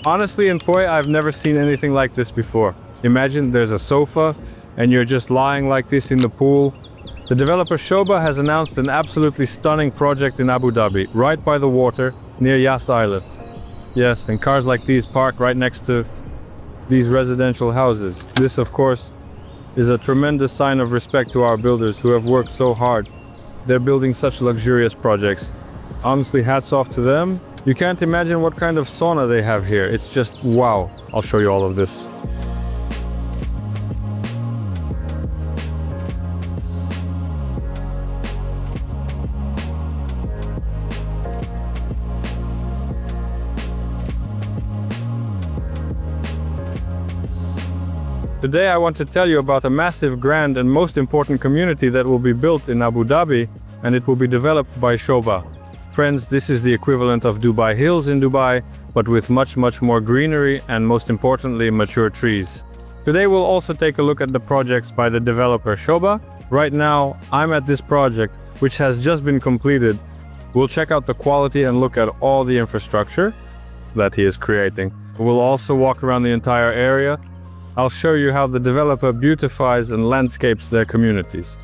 Honestly, in Poi, I've never seen anything like this before. Imagine there's a sofa and you're just lying like this in the pool. The developer Sobha has announced an absolutely stunning project in Abu Dhabi, right by the water, near Yas Island. Yes, and cars like these park right next to these residential houses. This, of course, is a tremendous sign of respect to our builders who have worked so hard. They're building such luxurious projects. Honestly, hats off to them. You can't imagine what kind of sauna they have here. It's just wow. I'll show you all of this. Today I want to tell you about a massive, grand and most important community that will be built in Abu Dhabi, and it will be developed by Sobha. Friends, this is the equivalent of Dubai Hills in Dubai, but with much more greenery and most importantly mature trees. Today we'll also take a look at the projects by the developer Sobha. Right now I'm at this project, which has just been completed. We'll check out the quality and look at all the infrastructure that he is creating. We'll also walk around the entire area. I'll show you how the developer beautifies and landscapes their communities.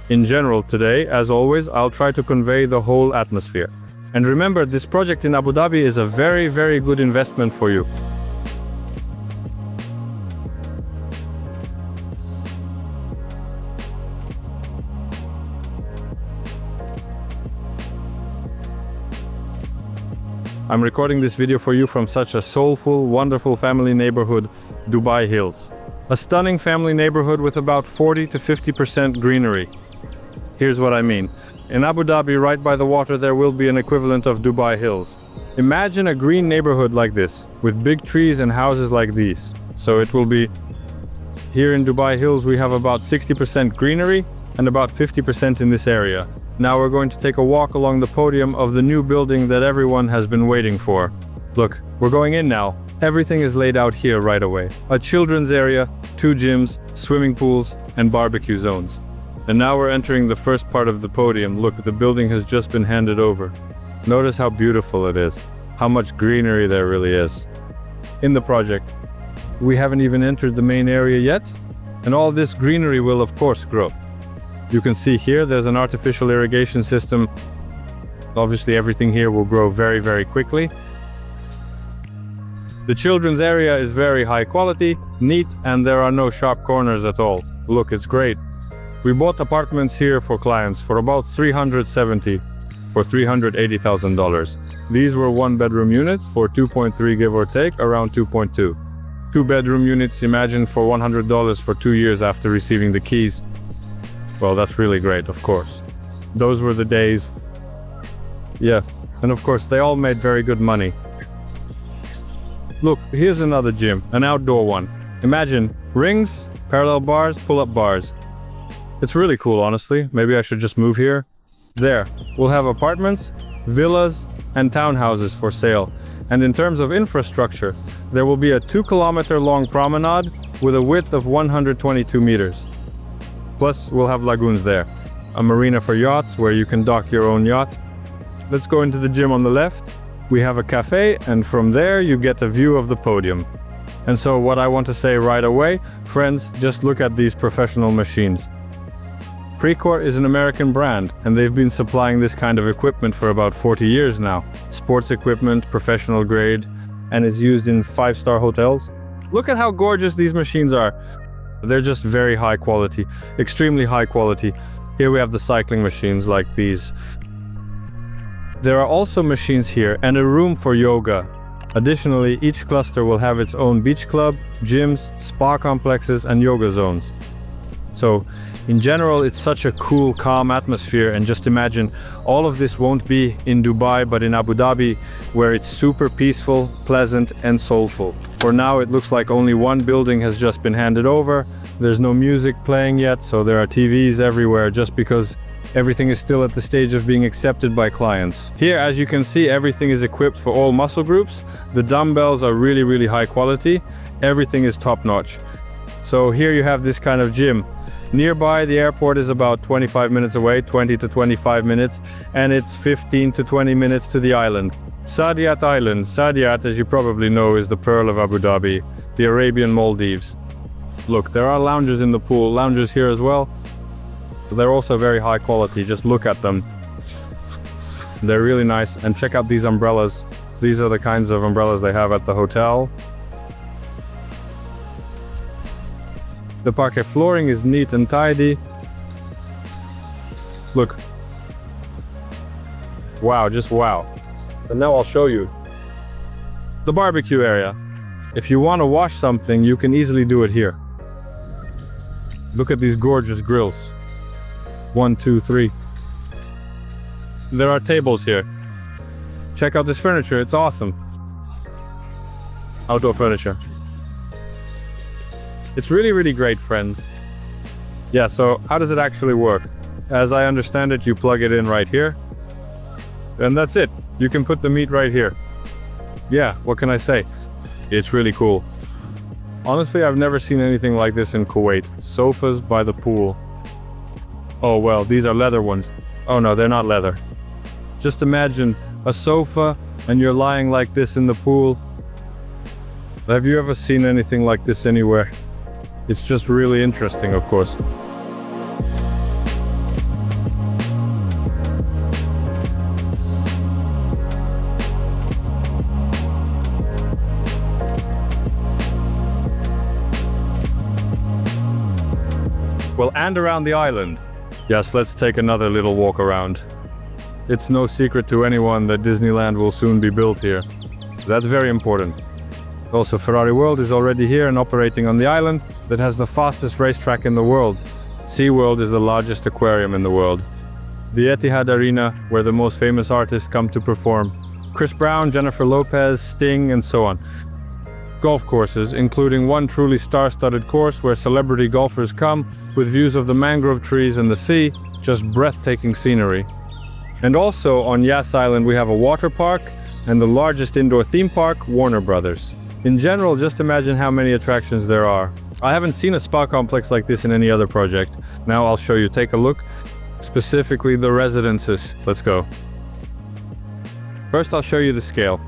In general today, as always, I'll try to convey the whole atmosphere. And remember, this project in Abu Dhabi is a very good investment for you. I'm recording this video for you from such a soulful, wonderful family neighborhood, Dubai Hills. A stunning family neighborhood with about 40 to 50% greenery. Here's what I mean. In Abu Dhabi, right by the water, there will be an equivalent of Dubai Hills. Imagine a green neighborhood like this, with big trees and houses like these. So it will be, here in Dubai Hills we have about 60% greenery and about 50% in this area. Now we're going to take a walk along the podium of the new building that everyone has been waiting for. Look, we're going in now. Everything is laid out here right away. A children's area, 2 gyms, swimming pools, and barbecue zones. And now we're entering the first part of the podium. Look, the building has just been handed over. Notice how beautiful it is, how much greenery there really is. In the project, we haven't even entered the main area yet, and all this greenery will of course grow. You can see here there's an artificial irrigation system. Obviously everything here will grow very quickly. The children's area is very high quality, neat, and there are no sharp corners at all. Look, it's great. We bought apartments here for clients for about $370 for $380,000. These were 1-bedroom units for 2.3 give or take, around 2.2. 2-bedroom units, imagine for $100 for 2 years after receiving the keys. Well, that's really great, of course. Those were the days. Yeah, and of course they all made very good money. Look, here's another gym, an outdoor one. Imagine rings, parallel bars, pull-up bars. It's really cool, honestly. Maybe I should just move here. There, we'll have apartments, villas, and townhouses for sale. And in terms of infrastructure, there will be a 2-kilometer-long promenade with a width of 122 meters. Plus, we'll have lagoons there. A marina for yachts where you can dock your own yacht. Let's go into the gym on the left. We have a cafe, and from there you get a view of the podium. And so what I want to say right away, friends, just look at these professional machines. Precourt is an American brand, and they've been supplying this kind of equipment for about 40 years now. Sports equipment, professional grade, and is used in 5-star hotels. Look at how gorgeous these machines are. They're just very high quality, extremely high quality. Here we have the cycling machines like these. There are also machines here and a room for yoga. Additionally, each cluster will have its own beach club, gyms, spa complexes, and yoga zones. So, in general, it's such a cool, calm atmosphere, and just imagine, all of this won't be in Dubai, but in Abu Dhabi, where it's super peaceful, pleasant, and soulful. For now, it looks like only one building has just been handed over. There's no music playing yet, so there are TVs everywhere, just because everything is still at the stage of being accepted by clients. Here, as you can see, everything is equipped for all muscle groups. The dumbbells are really high quality. Everything is top-notch. So here you have this kind of gym. Nearby, the airport is about 25 minutes away, 20 to 25 minutes, and it's 15 to 20 minutes to the island. Yacht Island. Yacht, as you probably know, is the pearl of Abu Dhabi, the Arabian Maldives. Look, there are lounges in the pool, lounges here as well. They're also very high quality, just look at them. They're really nice, and check out these umbrellas. These are the kinds of umbrellas they have at the hotel. The parquet flooring is neat and tidy. Look. Wow, just wow. And now I'll show you the barbecue area. If you want to wash something, you can easily do it here. Look at these gorgeous grills. 1, 2, 3. There are tables here. Check out this furniture, it's awesome. Outdoor furniture. It's really, really great, friends. Yeah, so how does it actually work? As I understand it, you plug it in right here. And that's it. You can put the meat right here. Yeah, what can I say? It's really cool. Honestly, I've never seen anything like this in Kuwait. Sofas by the pool. Oh well, these are leather ones. Oh no, they're not leather. Just imagine a sofa and you're lying like this in the pool. Have you ever seen anything like this anywhere? It's just really interesting, of course. Well, and around the island. Yes, let's take another little walk around. It's no secret to anyone that Disneyland will soon be built here. That's very important. Also, Ferrari World is already here and operating on the island that has the fastest racetrack in the world. SeaWorld is the largest aquarium in the world. The Etihad Arena, where the most famous artists come to perform. Chris Brown, Jennifer Lopez, Sting, and so on. Golf courses, including one truly star-studded course where celebrity golfers come with views of the mangrove trees and the sea, just breathtaking scenery. And also on Yas Island we have a water park and the largest indoor theme park, Warner Brothers. In general, just imagine how many attractions there are. I haven't seen a spa complex like this in any other project. Now I'll show you, take a look. Specifically the residences. Let's go. First I'll show you the scale.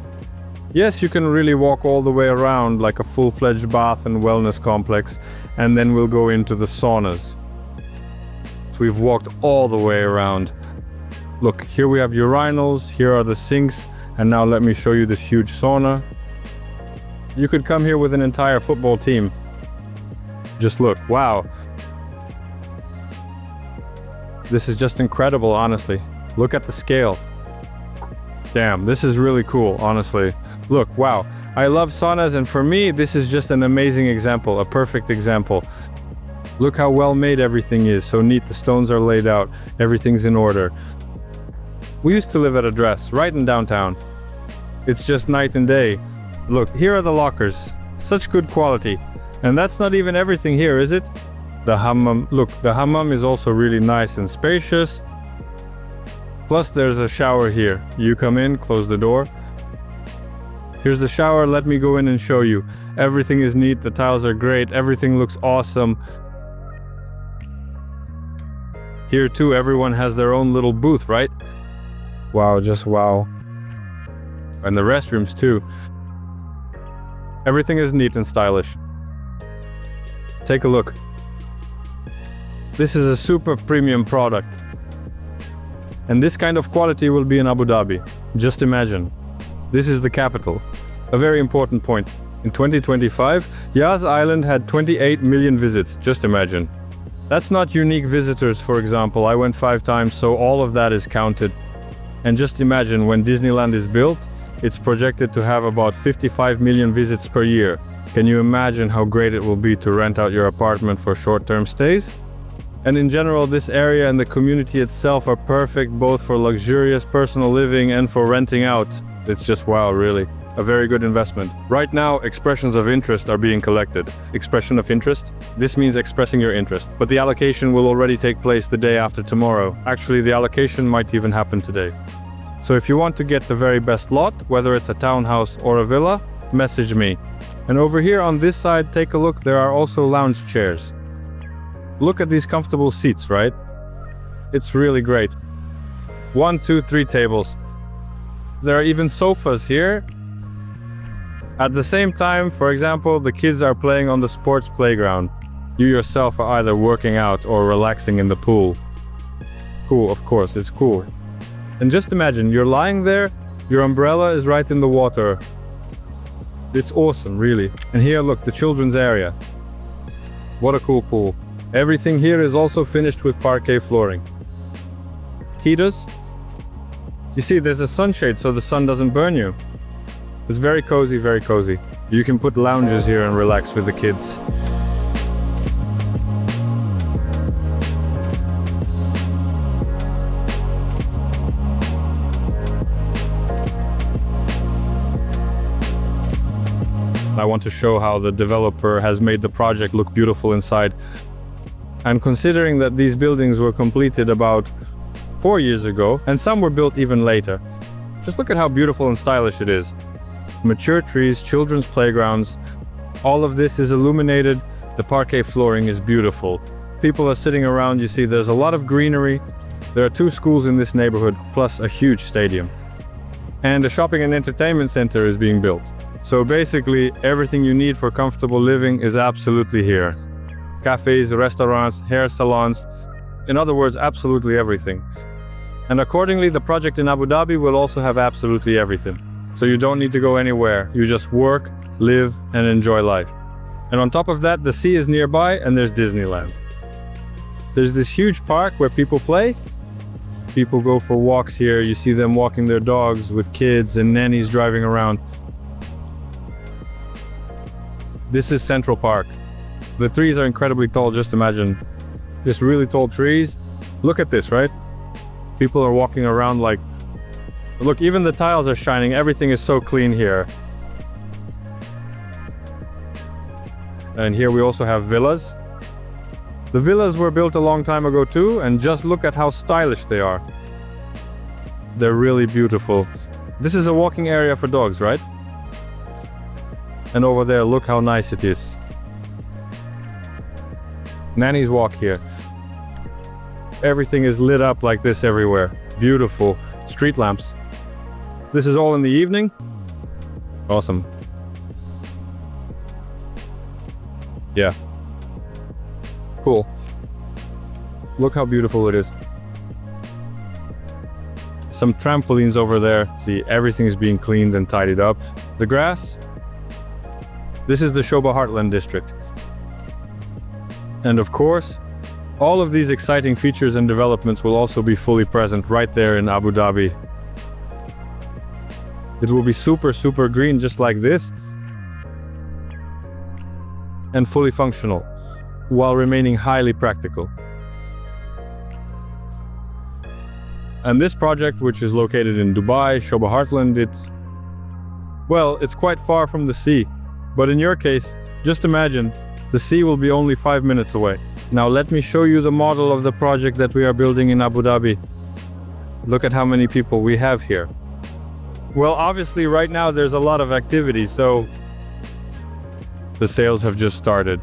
Yes, you can really walk all the way around like a full-fledged bath and wellness complex, and then we'll go into the saunas. So we've walked all the way around. Look, here we have urinals, here are the sinks, and now let me show you this huge sauna. You could come here with an entire football team. Just look, wow. This is just incredible, honestly. Look at the scale. Damn, this is really cool, honestly. Look, wow. I love saunas, and for me, this is just an amazing example, a perfect example. Look how well made everything is, so neat, the stones are laid out, everything's in order. We used to live at a dress, right in downtown. It's just night and day. Look, here are the lockers, such good quality. And that's not even everything here, is it? The hammam, look, the hammam is also really nice and spacious. Plus there's a shower here. You come in, close the door. Here's the shower, let me go in and show you. Everything is neat, the tiles are great, everything looks awesome. Here too, everyone has their own little booth, right? Wow, just wow. And the restrooms too. Everything is neat and stylish. Take a look. This is a super premium product. And this kind of quality will be in Abu Dhabi. Just imagine. This is the capital. A very important point. In 2025, Yas Island had 28 million visits. Just imagine. That's not unique visitors, for example. I went 5 times, so all of that is counted. And just imagine, when Disneyland is built, it's projected to have about 55 million visits per year. Can you imagine how great it will be to rent out your apartment for short-term stays? And in general, this area and the community itself are perfect both for luxurious personal living and for renting out. It's just wow, really. A very good investment. Right now, expressions of interest are being collected. Expression of interest? This means expressing your interest. But the allocation will already take place the day after tomorrow. Actually, the allocation might even happen today. So if you want to get the very best lot, whether it's a townhouse or a villa, message me. And over here on this side, take a look, there are also lounge chairs. Look at these comfortable seats, right? It's really great. 1, 2, 3 tables. There are even sofas here. At the same time, for example, the kids are playing on the sports playground. You yourself are either working out or relaxing in the pool. Cool, of course, it's cool. And just imagine, you're lying there, your umbrella is right in the water. It's awesome, really. And here, look, the children's area. What a cool pool. Everything here is also finished with parquet flooring. Heaters. You see, there's a sunshade so the sun doesn't burn you. It's very cozy, very cozy. You can put lounges here and relax with the kids. I want to show how the developer has made the project look beautiful inside. And considering that these buildings were completed about 4 years ago, and some were built even later, just look at how beautiful and stylish it is. Mature trees, children's playgrounds, all of this is illuminated. The parquet flooring is beautiful. People are sitting around, you see there's a lot of greenery. There are 2 schools in this neighborhood, plus a huge stadium. And a shopping and entertainment center is being built. So basically, everything you need for comfortable living is absolutely here. Cafes, restaurants, hair salons, in other words, absolutely everything. And accordingly, the project in Abu Dhabi will also have absolutely everything. So you don't need to go anywhere, you just work, live, and enjoy life. And on top of that, the sea is nearby and there's Disneyland. There's this huge park where people play. People go for walks here, you see them walking their dogs with kids and nannies driving around. This is Central Park. The trees are incredibly tall, just imagine. Just really tall trees. Look at this, right? People are walking around like... Look, even the tiles are shining, everything is so clean here. And here we also have villas. The villas were built a long time ago too, and just look at how stylish they are. They're really beautiful. This is a walking area for dogs, right? And over there, look how nice it is. Nannies walk here. Everything is lit up like this everywhere. Beautiful. Street lamps. This is all in the evening. Awesome. Yeah. Cool. Look how beautiful it is. Some trampolines over there. See, everything is being cleaned and tidied up. The grass. This is the Sobha Heartland district. And of course, all of these exciting features and developments will also be fully present right there in Abu Dhabi. It will be super, super green just like this. And fully functional, while remaining highly practical. And this project, which is located in Dubai, Sobha Heartland, it's quite far from the sea. But in your case, just imagine, the sea will be only 5 minutes away. Now let me show you the model of the project that we are building in Abu Dhabi. Look at how many people we have here. Well, obviously right now there's a lot of activity, so the sales have just started.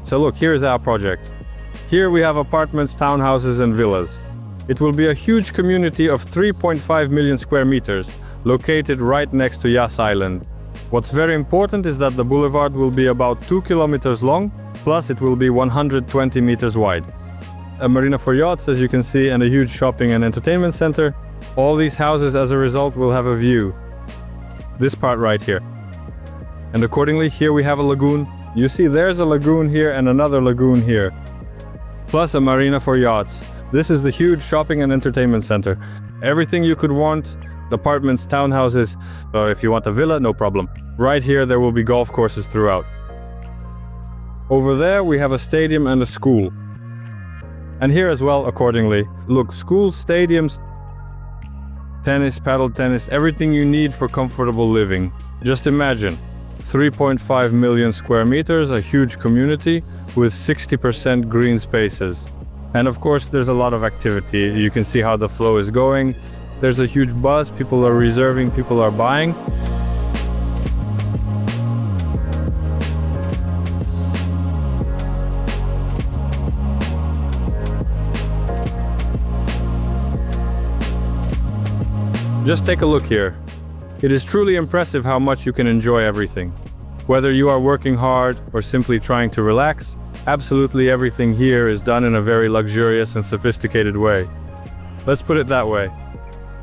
So look, here's our project. Here we have apartments, townhouses and villas. It will be a huge community of 3.5 million square meters, located right next to Yas Island. What's very important is that the boulevard will be about 2 kilometers long, plus it will be 120 meters wide. A marina for yachts, as you can see, and a huge shopping and entertainment center. All these houses, as a result, will have a view. This part right here. And accordingly, here we have a lagoon. You see, there's a lagoon here and another lagoon here. Plus a marina for yachts. This is the huge shopping and entertainment center. Everything you could want. Apartments, townhouses, or if you want a villa, no problem. Right here, there will be golf courses throughout. Over there, we have a stadium and a school. And here as well, accordingly. Look, schools, stadiums, tennis, paddle tennis, everything you need for comfortable living. Just imagine, 3.5 million square meters, a huge community with 60% green spaces. And of course, there's a lot of activity. You can see how the flow is going. There's a huge buzz, people are reserving, people are buying. Just take a look here. It is truly impressive how much you can enjoy everything. Whether you are working hard or simply trying to relax, absolutely everything here is done in a very luxurious and sophisticated way. Let's put it that way.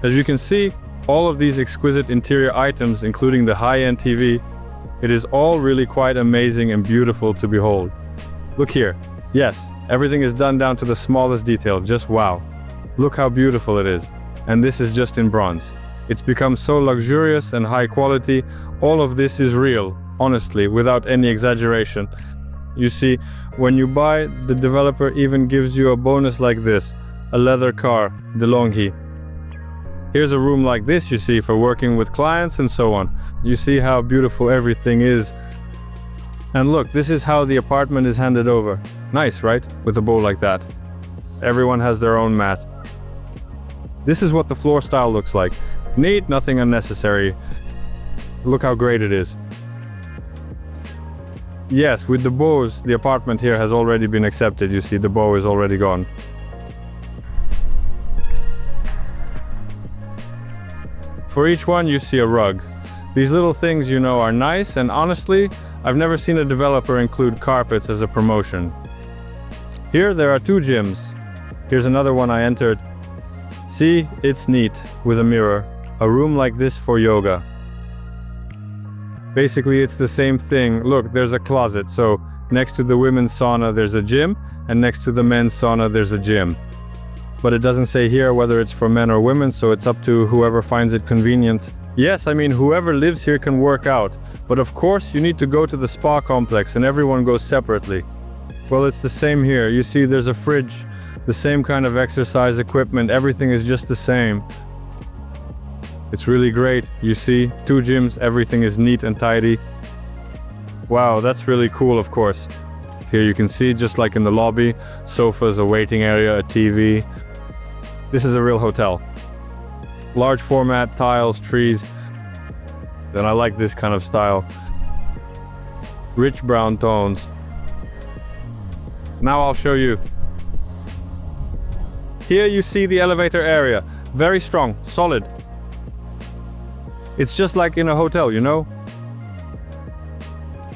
As you can see, all of these exquisite interior items, including the high-end TV, it is all really quite amazing and beautiful to behold. Look here. Yes, everything is done down to the smallest detail, just wow. Look how beautiful it is. And this is just in bronze. It's become so luxurious and high quality. All of this is real, honestly, without any exaggeration. You see, when you buy, the developer even gives you a bonus like this, a leather car, DeLonghi. Here's a room like this, you see, for working with clients and so on. You see how beautiful everything is. And look, this is how the apartment is handed over. Nice, right? With a bowl like that. Everyone has their own mat. This is what the floor style looks like. Neat, nothing unnecessary. Look how great it is. Yes, with the bows, the apartment here has already been accepted. You see, the bow is already gone. For each one, you see a rug. These little things, you know, are nice, and honestly, I've never seen a developer include carpets as a promotion. Here, there are 2 gyms. Here's another one I entered. See, it's neat, with a mirror. A room like this for yoga. Basically, it's the same thing. Look, there's a closet, so next to the women's sauna, there's a gym, and next to the men's sauna, there's a gym. But it doesn't say here whether it's for men or women, so it's up to whoever finds it convenient. Yes, I mean, whoever lives here can work out, but of course you need to go to the spa complex and everyone goes separately. Well, it's the same here. You see, there's a fridge, the same kind of exercise equipment, everything is just the same. It's really great. You see, 2 gyms, everything is neat and tidy. Wow, that's really cool, of course. Here you can see, just like in the lobby, sofas, a waiting area, a TV. This is a real hotel. Large format, tiles, trees. And I like this kind of style. Rich brown tones. Now I'll show you. Here you see the elevator area. Very strong, solid. It's just like in a hotel, you know?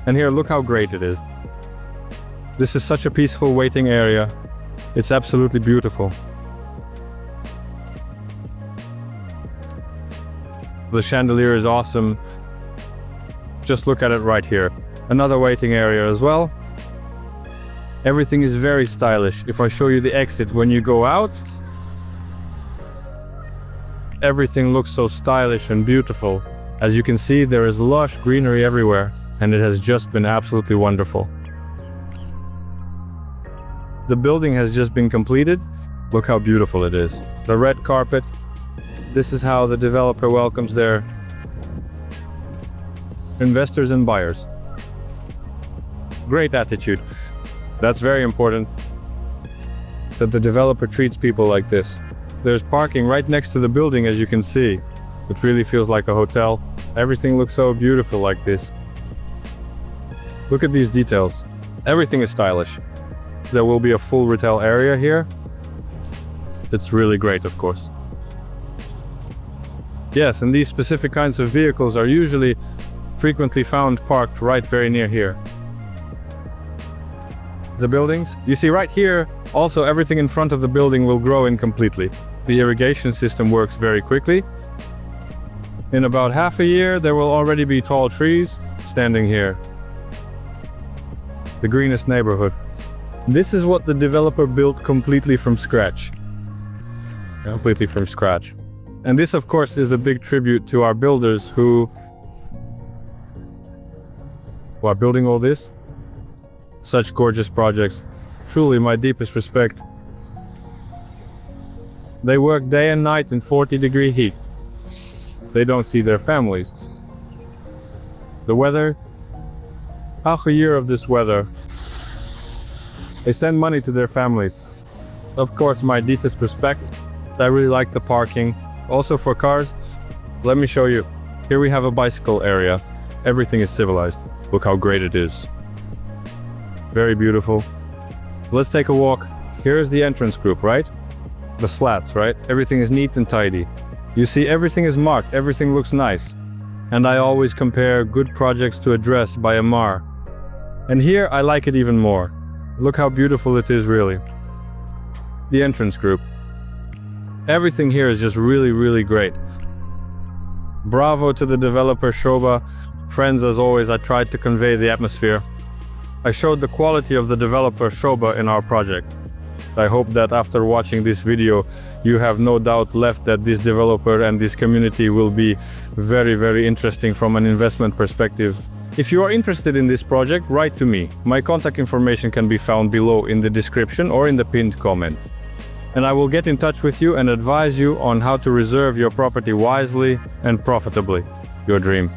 And here, look how great it is. This is such a peaceful waiting area. It's absolutely beautiful. The chandelier is awesome. Just look at it right here. Another waiting area as well. Everything is very stylish. If I show you the exit when you go out, everything looks so stylish and beautiful. As you can see, there is lush greenery everywhere, and it has just been absolutely wonderful. The building has just been completed. Look how beautiful it is. The red carpet. This is how the developer welcomes their investors and buyers. Great attitude. That's very important, that the developer treats people like this. There's parking right next to the building, as you can see. It really feels like a hotel. Everything looks so beautiful like this. Look at these details. Everything is stylish. There will be a full retail area here. It's really great, of course. Yes, and these specific kinds of vehicles are usually frequently found parked right very near here. The buildings, you see right here, also everything in front of the building will grow in completely. The irrigation system works very quickly. In about half a year, there will already be tall trees standing here. The greenest neighborhood. This is what the developer built completely from scratch. Completely from scratch. And this, of course, is a big tribute to our builders who are building all this. Such gorgeous projects. Truly, my deepest respect. They work day and night in 40-degree heat. They don't see their families. The weather, half a year of this weather. They send money to their families. Of course, my deepest respect. I really like the parking. Also for cars, let me show you. Here we have a bicycle area. Everything is civilized. Look how great it is. Very beautiful. Let's take a walk. Here is the entrance group, right? The slats, right? Everything is neat and tidy. You see, everything is marked, everything looks nice. And I always compare good projects to address by Amar. And here I like it even more. Look how beautiful it is, really. The entrance group. Everything here is just really great. Bravo to the developer Sobha. Friends, as always, I tried to convey the atmosphere. I showed the quality of the developer Sobha in our project. I hope that after watching this video, you have no doubt left that this developer and this community will be very interesting from an investment perspective. If you are interested in this project, write to me. My contact information can be found below in the description or in the pinned comment. And I will get in touch with you and advise you on how to reserve your property wisely and profitably. Your dream.